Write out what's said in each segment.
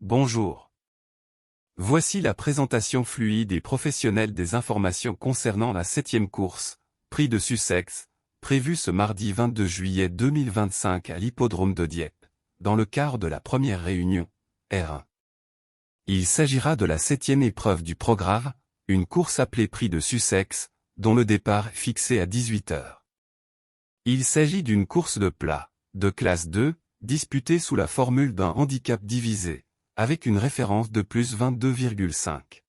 Bonjour. Voici la présentation fluide et professionnelle des informations concernant la 7e course, Prix de Sussex, prévue ce mardi 22 juillet 2025 à l'hippodrome de Dieppe, dans le cadre de la première réunion, R1. Il s'agira de la 7e épreuve du programme, une course appelée Prix de Sussex, dont le départ est fixé à 18 h. Il s'agit d'une course de plat, de classe 2, disputée sous la formule d'un handicap divisé, avec une référence de plus 22,5.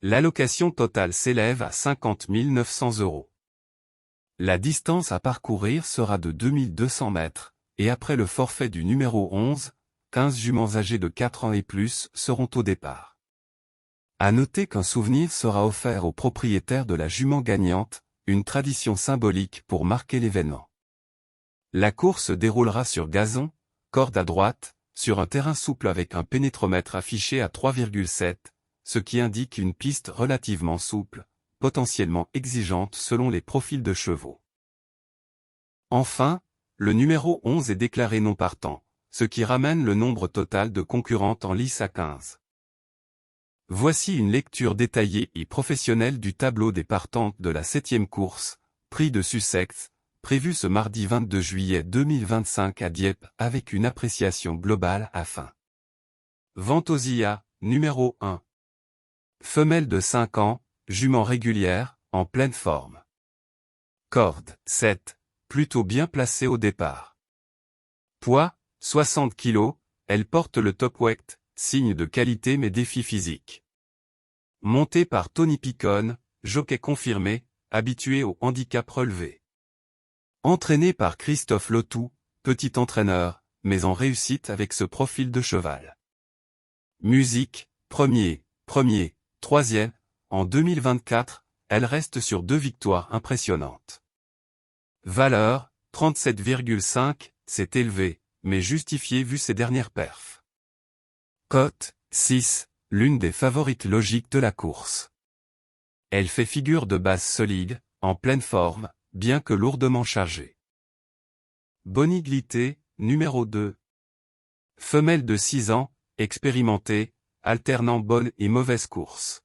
L'allocation totale s'élève à 50 900 €. La distance à parcourir sera de 2200 mètres, et après le forfait du numéro 11, 15 juments âgés de 4 ans et plus seront au départ. À noter qu'un souvenir sera offert au propriétaire de la jument gagnante, une tradition symbolique pour marquer l'événement. La course se déroulera sur gazon, corde à droite, sur un terrain souple avec un pénétromètre affiché à 3,7, ce qui indique une piste relativement souple, potentiellement exigeante selon les profils de chevaux. Enfin, le numéro 11 est déclaré non partant, ce qui ramène le nombre total de concurrentes en lice à 15. Voici une lecture détaillée et professionnelle du tableau des partantes de la 7e course, Prix de Sussex, prévu ce mardi 22 juillet 2025 à Dieppe avec une appréciation globale à fin. Ventosia, numéro 1. Femelle de 5 ans, jument régulière, en pleine forme. Corde, 7, plutôt bien placée au départ. Poids, 60 kg, elle porte le top weight, signe de qualité mais défi physique. Montée par Tony Picon, jockey confirmé, habitué au handicap relevé. Entraîné par Christophe Lotou, petit entraîneur, mais en réussite avec ce profil de cheval. Musique, premier, 3e, en 2024, elle reste sur 2 victoires impressionnantes. Valeur, 37,5, c'est élevé, mais justifié vu ses dernières perfs. Cote, 6, l'une des favorites logiques de la course. Elle fait figure de base solide, en pleine forme, bien que lourdement chargée. Boniglité, numéro 2. Femelle de 6 ans, expérimentée, alternant bonne et mauvaise course.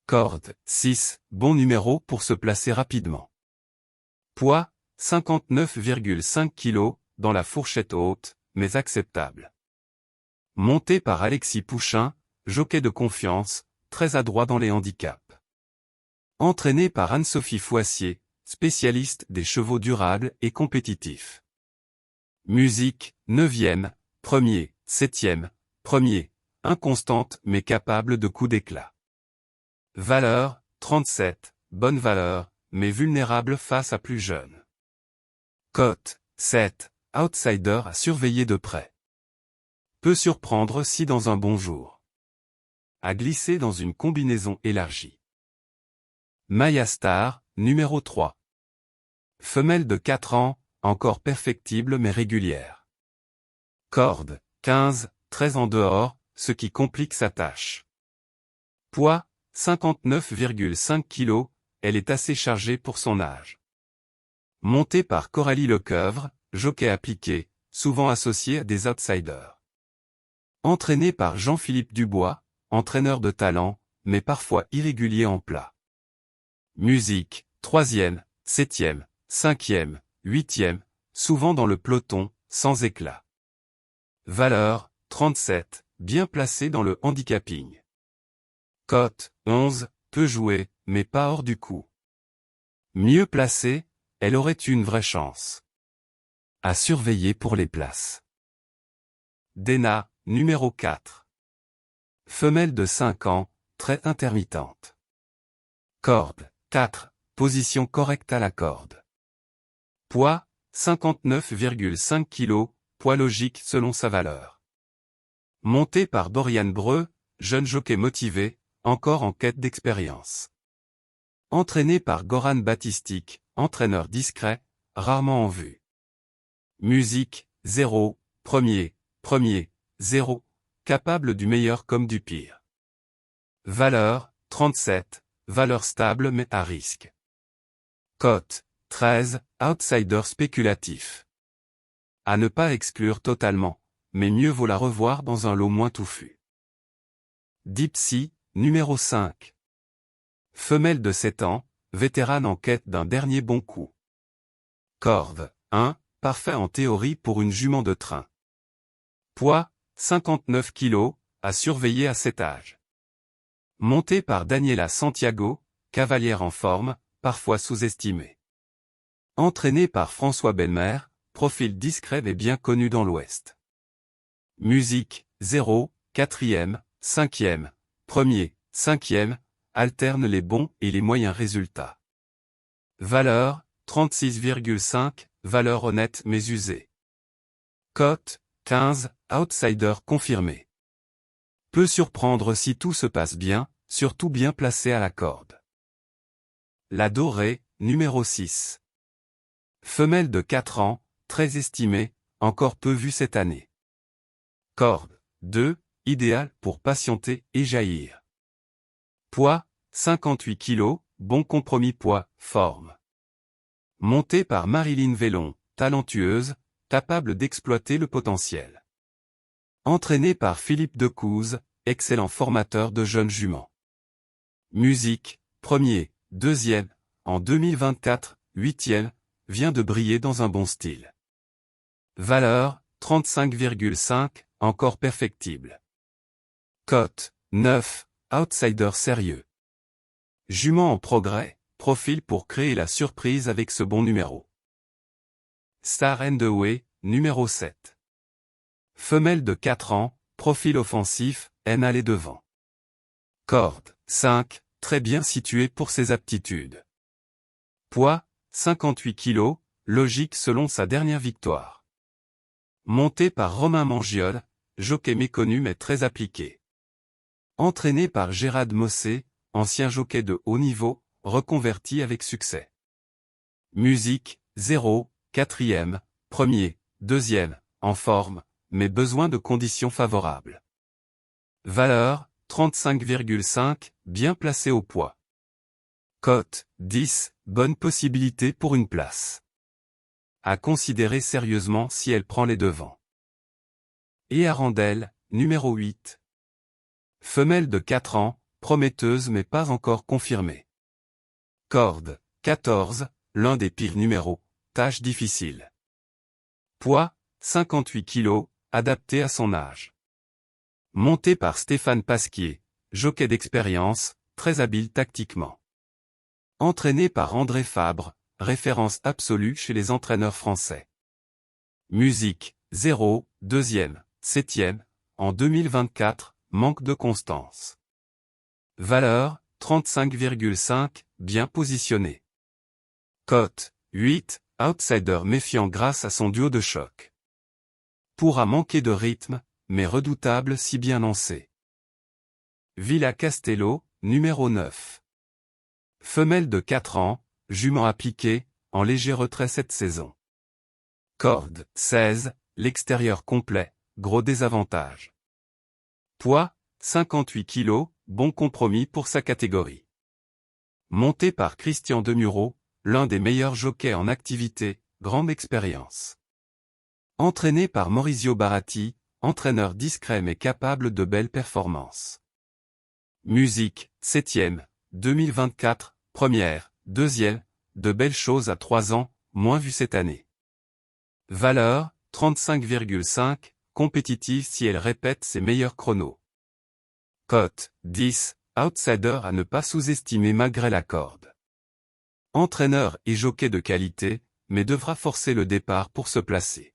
Corde, 6, bon numéro pour se placer rapidement. Poids, 59,5 kg, dans la fourchette haute, mais acceptable. Montée par Alexis Pouchin, jockey de confiance, très adroit dans les handicaps. Entraîné par Anne-Sophie Foissier, spécialiste des chevaux durables et compétitifs. Musique, 9e, 7e, inconstante mais capable de coups d'éclat. Valeur, 37, bonne valeur, mais vulnérable face à plus jeunes. Cote, 7, outsider à surveiller de près. Peut surprendre si dans un bon jour. À glisser dans une combinaison élargie. Maya Star, numéro 3. Femelle de 4 ans, encore perfectible mais régulière. Corde, 15, très en dehors, ce qui complique sa tâche. Poids, 59,5 kg, elle est assez chargée pour son âge. Montée par Coralie Lecoeuvre, jockey appliqué, souvent associé à des outsiders. Entraînée par Jean-Philippe Dubois, entraîneur de talent, mais parfois irrégulier en plat. Musique, 3e, 7e, 5e, 8e, souvent dans le peloton, sans éclat. Valeur, 37, bien placée dans le handicapping. Cote, 11, peu jouée, mais pas hors du coup. Mieux placée, elle aurait une vraie chance. À surveiller pour les places. Dena, numéro 4. Femelle de 5 ans, très intermittente. Corde, 4, position correcte à la corde. Poids, 59,5 kg, poids logique selon sa valeur. Montée par Dorian Breu, jeune jockey motivé, encore en quête d'expérience. Entraîné par Goran Batistic, entraîneur discret, rarement en vue. Musique, 0, 0, capable du meilleur comme du pire. Valeur, 37, valeur stable mais à risque. Cote, 13, outsider spéculatif. À ne pas exclure totalement, mais mieux vaut la revoir dans un lot moins touffu. Dipsy, numéro 5. Femelle de 7 ans, vétérane en quête d'un dernier bon coup. Corde, 1, parfait en théorie pour une jument de train. Poids, 59 kg, à surveiller à cet âge. Montée par Daniela Santiago, cavalière en forme, parfois sous-estimée. Entraînée par François Belmer, profil discret et bien connu dans l'Ouest. Musique, 0, 4e, 5e, 1er, 5e, alterne les bons et les moyens résultats. Valeur, 36,5, valeur honnête mais usée. Cote, 15, outsider confirmé. Peut surprendre si tout se passe bien, surtout bien placé à la corde. La Dorée, numéro 6. Femelle de 4 ans, très estimée, encore peu vue cette année. Corde, 2, idéal pour patienter et jaillir. Poids, 58 kg, bon compromis poids-forme. Montée par Marilyn Vellon, talentueuse, capable d'exploiter le potentiel. Entraînée par Philippe Decouze, excellent formateur de jeunes juments. Musique, 1er, 2e, en 2024, 8e, vient de briller dans un bon style. Valeur, 35,5, encore perfectible. Cote, 9, outsider sérieux. Jument en progrès, profil pour créer la surprise avec ce bon numéro. Star and the Way, numéro 7. Femelle de 4 ans, profil offensif, aime aller devant. Corde, 5, très bien située pour ses aptitudes. Poids, 58 kg, logique selon sa dernière victoire. Montée par Romain Mangiol, jockey méconnu mais très appliqué. Entraîné par Gérard Mossé, ancien jockey de haut niveau, reconverti avec succès. Musique, 0, 4e, 1er, 2e, en forme, mais besoin de conditions favorables. Valeur, 35,5, bien placé au poids. Cote, 10, bonne possibilité pour une place. À considérer sérieusement si elle prend les devants. Et Arandelle, numéro 8. Femelle de 4 ans, prometteuse mais pas encore confirmée. Corde, 14, l'un des pires numéros, tâche difficile. Poids, 58 kg, adapté à son âge. Montée par Stéphane Pasquier, jockey d'expérience, très habile tactiquement. Entraîné par André Fabre, référence absolue chez les entraîneurs français. Musique, 0, 2e, 7e, en 2024, manque de constance. Valeur, 35,5, bien positionné. Cote, 8, outsider méfiant grâce à son duo de choc. Pourra manquer de rythme, mais redoutable si bien lancé. Villa Castello, numéro 9. Femelle de 4 ans, jument appliquée, en léger retrait cette saison. Corde, 16, l'extérieur complet, gros désavantage. Poids, 58 kg, bon compromis pour sa catégorie. Monté par Christian Demureau, l'un des meilleurs jockeys en activité, grande expérience. Entraîné par Maurizio Baratti, entraîneur discret mais capable de belles performances. Musique, 7e, 2024, 1er, 2e, de belles choses à 3 ans, moins vu cette année. Valeur, 35,5, compétitive si elle répète ses meilleurs chronos. Cote, 10, outsider à ne pas sous-estimer malgré la corde. Entraîneur et jockey de qualité, mais devra forcer le départ pour se placer.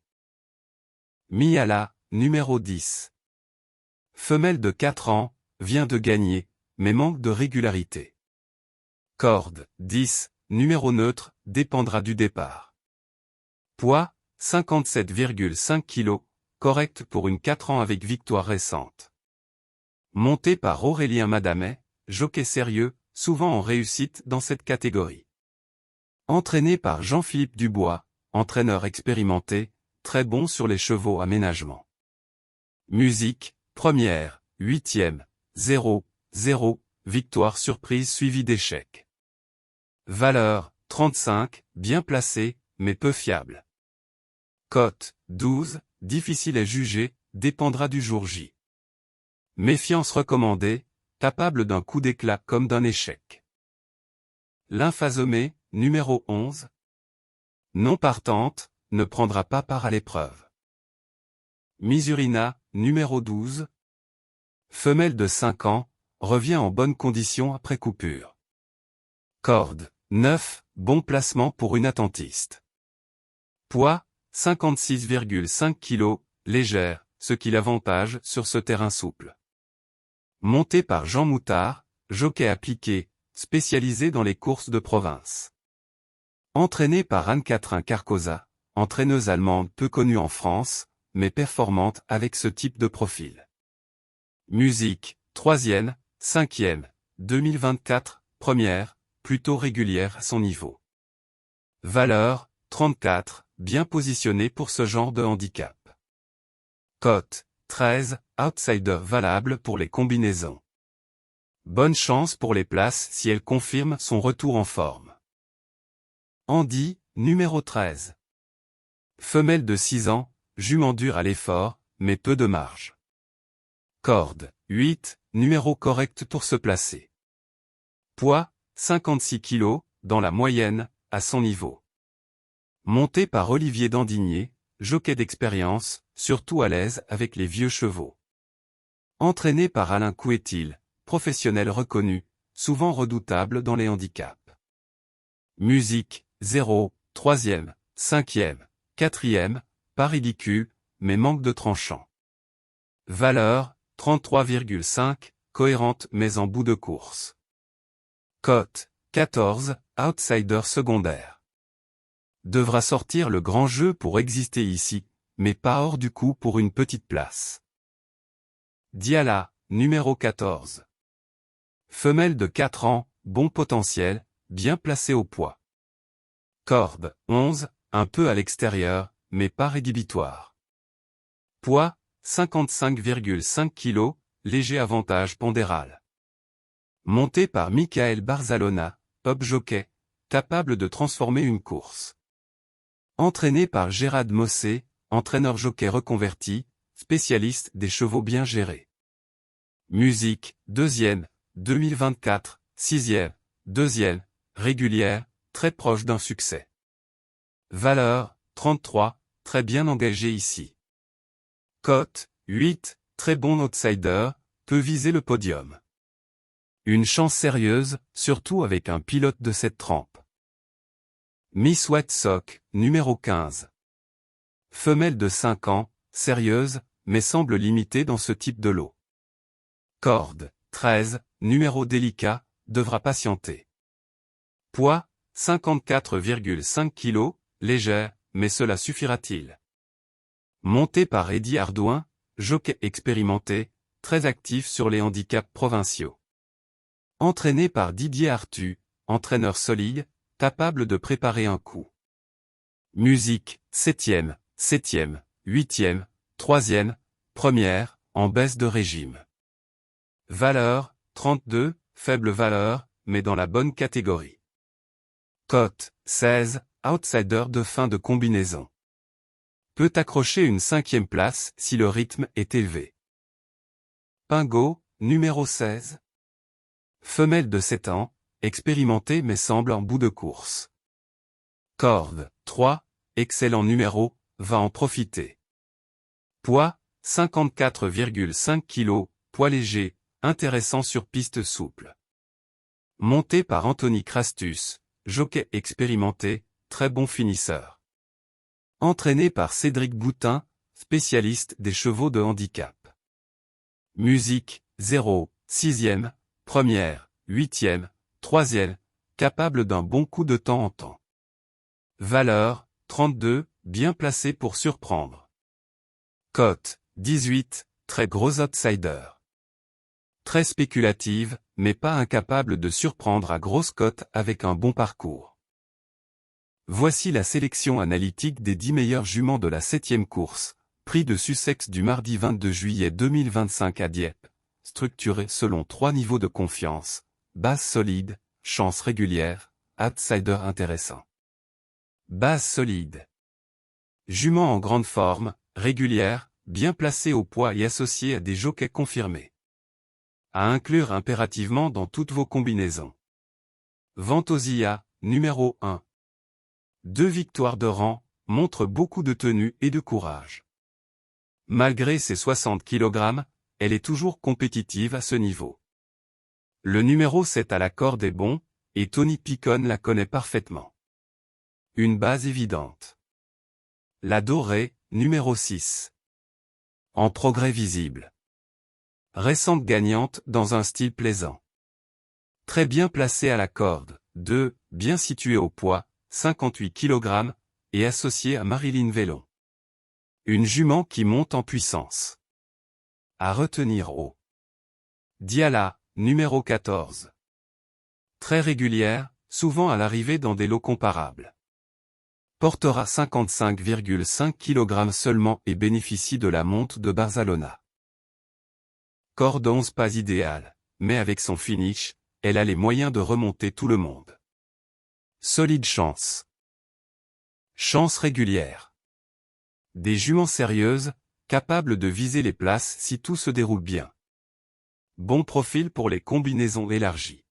Miala, numéro 10. Femelle de 4 ans, vient de gagner, mais manque de régularité. Corde, 10, numéro neutre, dépendra du départ. Poids, 57,5 kg, correct pour une 4 ans avec victoire récente. Monté par Aurélien Madamet, jockey sérieux, souvent en réussite dans cette catégorie. Entraîné par Jean-Philippe Dubois, entraîneur expérimenté, très bon sur les chevaux aménagement. Musique, 1er, 8e, 0, 0, victoire surprise suivie d'échec. Valeur, 35, bien placé, mais peu fiable. Cote, 12, difficile à juger, dépendra du jour J. Méfiance recommandée, capable d'un coup d'éclat comme d'un échec. Lymphazomée, numéro 11. Non partante, ne prendra pas part à l'épreuve. Misurina, numéro 12. Femelle de 5 ans, revient en bonne condition après coupure. Corde, 9, bon placement pour une attentiste. Poids, 56,5 kg, légère, ce qui l'avantage sur ce terrain souple. Montée par Jean Moutard, jockey appliqué, spécialisé dans les courses de province. Entraînée par Anne-Catherine Carcosa, entraîneuse allemande peu connue en France, mais performante avec ce type de profil. Musique, 3e, 5e, 2024, première, plutôt régulière à son niveau. Valeur, 34, bien positionnée pour ce genre de handicap. Cote, 13, outsider valable pour les combinaisons. Bonne chance pour les places si elle confirme son retour en forme. Andy, numéro 13. Femelle de 6 ans, jument dure à l'effort, mais peu de marge. Corde, 8, numéro correct pour se placer. Poids, 56 kg, dans la moyenne, à son niveau. Montée par Olivier Dandigné, jockey d'expérience, surtout à l'aise avec les vieux chevaux. Entraîné par Alain Couetil, professionnel reconnu, souvent redoutable dans les handicaps. Musique, 0, 3e, 5e, 4e, pas ridicule, mais manque de tranchant. Valeur, 33,5, cohérente mais en bout de course. Cote, 14, outsider secondaire. Devra sortir le grand jeu pour exister ici, mais pas hors du coup pour une petite place. Diala, numéro 14. Femelle de 4 ans, bon potentiel, bien placée au poids. Corde, 11, un peu à l'extérieur, mais pas rédhibitoire. Poids, 55,5 kg, léger avantage pondéral. Monté par Michael Barzalona, pop jockey, capable de transformer une course. Entraîné par Gérard Mossé, entraîneur jockey reconverti, spécialiste des chevaux bien gérés. Musique, 2e, 2024, 6e, 2e, régulière, très proche d'un succès. Valeur, 33, très bien engagé ici. Cote, 8, très bon outsider, peut viser le podium. Une chance sérieuse, surtout avec un pilote de cette trempe. Miss White Sock, numéro 15. Femelle de 5 ans, sérieuse, mais semble limitée dans ce type de lot. Corde, 13, numéro délicat, devra patienter. Poids, 54,5 kg, légère, mais cela suffira-t-il? Monté par Eddy Ardouin, jockey expérimenté, très actif sur les handicaps provinciaux. Entraîné par Didier Artu, entraîneur solide, capable de préparer un coup. Musique, 7e, 7e, 8e, 3e, première, en baisse de régime. Valeur, 32, faible valeur, mais dans la bonne catégorie. Cote, 16, outsider de fin de combinaison. Peut accrocher une 5e place si le rythme est élevé. Pingo, numéro 16. Femelle de 7 ans, expérimentée mais semble en bout de course. Corde, 3, excellent numéro, va en profiter. Poids, 54,5 kg, poids léger, intéressant sur piste souple. Monté par Anthony Crastus, jockey expérimenté, très bon finisseur. Entraîné par Cédric Boutin, spécialiste des chevaux de handicap. Musique, 0, 6e, première, 8e, 3e, capable d'un bon coup de temps en temps. Valeur, 32, bien placé pour surprendre. Cote, 18, très gros outsider. Très spéculative, mais pas incapable de surprendre à grosse cote avec un bon parcours. Voici la sélection analytique des 10 meilleures juments de la 7e course, prix de Sussex du mardi 22 juillet 2025 à Dieppe, structurée selon 3 niveaux de confiance, base solide, chance régulière, outsider intéressant. Base solide. Jument en grande forme, régulière, bien placé au poids et associé à des jockeys confirmés. À inclure impérativement dans toutes vos combinaisons. Vantozia, numéro 1. 2 victoires de rang, montre beaucoup de tenue et de courage. Malgré ses 60 kg, elle est toujours compétitive à ce niveau. Le numéro 7 à la corde est bon, et Tony Picon la connaît parfaitement. Une base évidente. La dorée, numéro 6. En progrès visible. Récente gagnante dans un style plaisant. Très bien placée à la corde, 2, bien située au poids, 58 kg, et associée à Marilyn Vellon. Une jument qui monte en puissance. À retenir au. Diala, numéro 14. Très régulière, souvent à l'arrivée dans des lots comparables. Portera 55,5 kg seulement et bénéficie de la monte de Barcelona. Corde 11 pas idéale, mais avec son finish, elle a les moyens de remonter tout le monde. Solide chance. Chance régulière. Des juments sérieuses, capables de viser les places si tout se déroule bien. Bon profil pour les combinaisons élargies.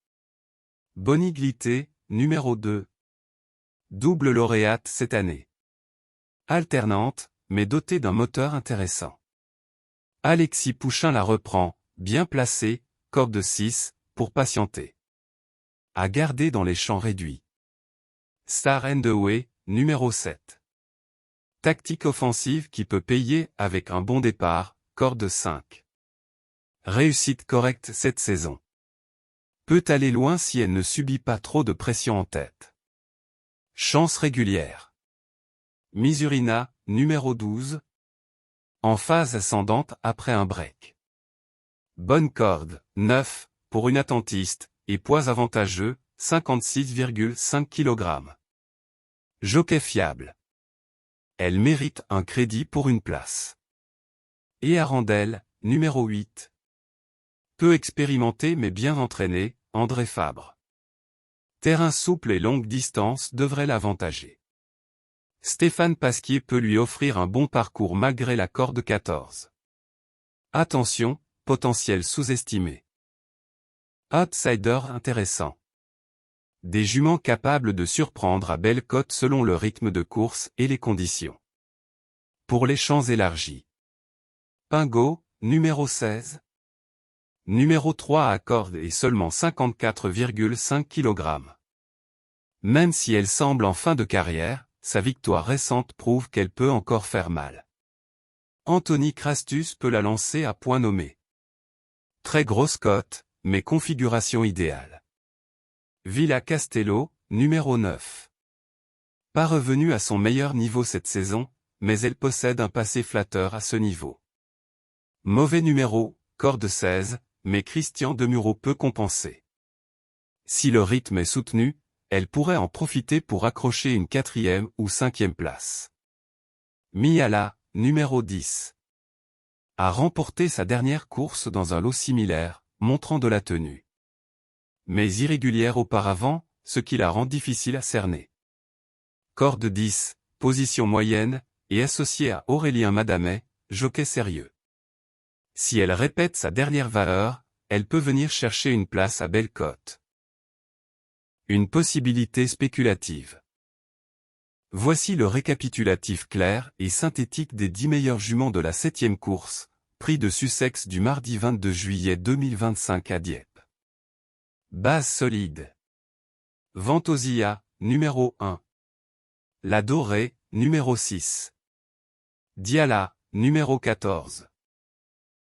Boniglité, numéro 2. Double lauréate cette année. Alternante, mais dotée d'un moteur intéressant. Alexis Pouchin la reprend, bien placée, corde 6, pour patienter. À garder dans les champs réduits. Star and Away, numéro 7. Tactique offensive qui peut payer avec un bon départ, corde 5. Réussite correcte cette saison. Peut aller loin si elle ne subit pas trop de pression en tête. Chance régulière. Misurina, numéro 12. En phase ascendante après un break. Bonne corde, 9, pour une attentiste, et poids avantageux, 56,5 kg. Jockey fiable. Elle mérite un crédit pour une place. Et Arandel, numéro 8. Peu expérimenté mais bien entraîné, André Fabre. Terrain souple et longue distance devrait l'avantager. Stéphane Pasquier peut lui offrir un bon parcours malgré la corde 14. Attention, potentiel sous-estimé. Outsider intéressant. Des juments capables de surprendre à belle cote selon le rythme de course et les conditions. Pour les champs élargis. Pingo, numéro 16. Numéro 3 à corde et seulement 54,5 kg. Même si elle semble en fin de carrière, sa victoire récente prouve qu'elle peut encore faire mal. Anthony Crastus peut la lancer à point nommé. Très grosse cote, mais configuration idéale. Villa Castello, numéro 9. Pas revenue à son meilleur niveau cette saison, mais elle possède un passé flatteur à ce niveau. Mauvais numéro, corde 16, mais Christian Demuro peut compenser. Si le rythme est soutenu, elle pourrait en profiter pour accrocher une 4e ou 5e place. Miala, numéro 10. A remporté sa dernière course dans un lot similaire, montrant de la tenue. Mais irrégulière auparavant, ce qui la rend difficile à cerner. Corde 10, position moyenne, et associée à Aurélien Madamet, jockey sérieux. Si elle répète sa dernière valeur, elle peut venir chercher une place à belle cote. Une possibilité spéculative. Voici le récapitulatif clair et synthétique des 10 meilleurs juments de la 7e course, prix de Sussex du mardi 22 juillet 2025 à Dieppe. Base solide. Vantozia, numéro 1. La Dorée, numéro 6. Diala, numéro 14.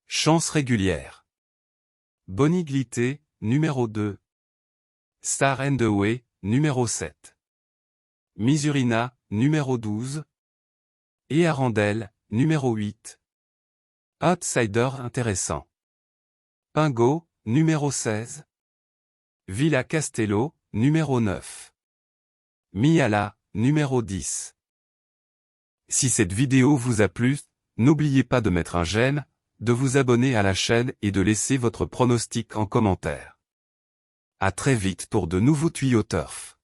Chance régulière. Boniglité, numéro 2. Star and Away, numéro 7. Misurina, numéro 12. Et Arandel, numéro 8. Outsider intéressant. Pingo, numéro 16. Villa Castello, numéro 9. Miala, numéro 10. Si cette vidéo vous a plu, n'oubliez pas de mettre un j'aime, de vous abonner à la chaîne et de laisser votre pronostic en commentaire. À très vite pour de nouveaux tuyaux turf.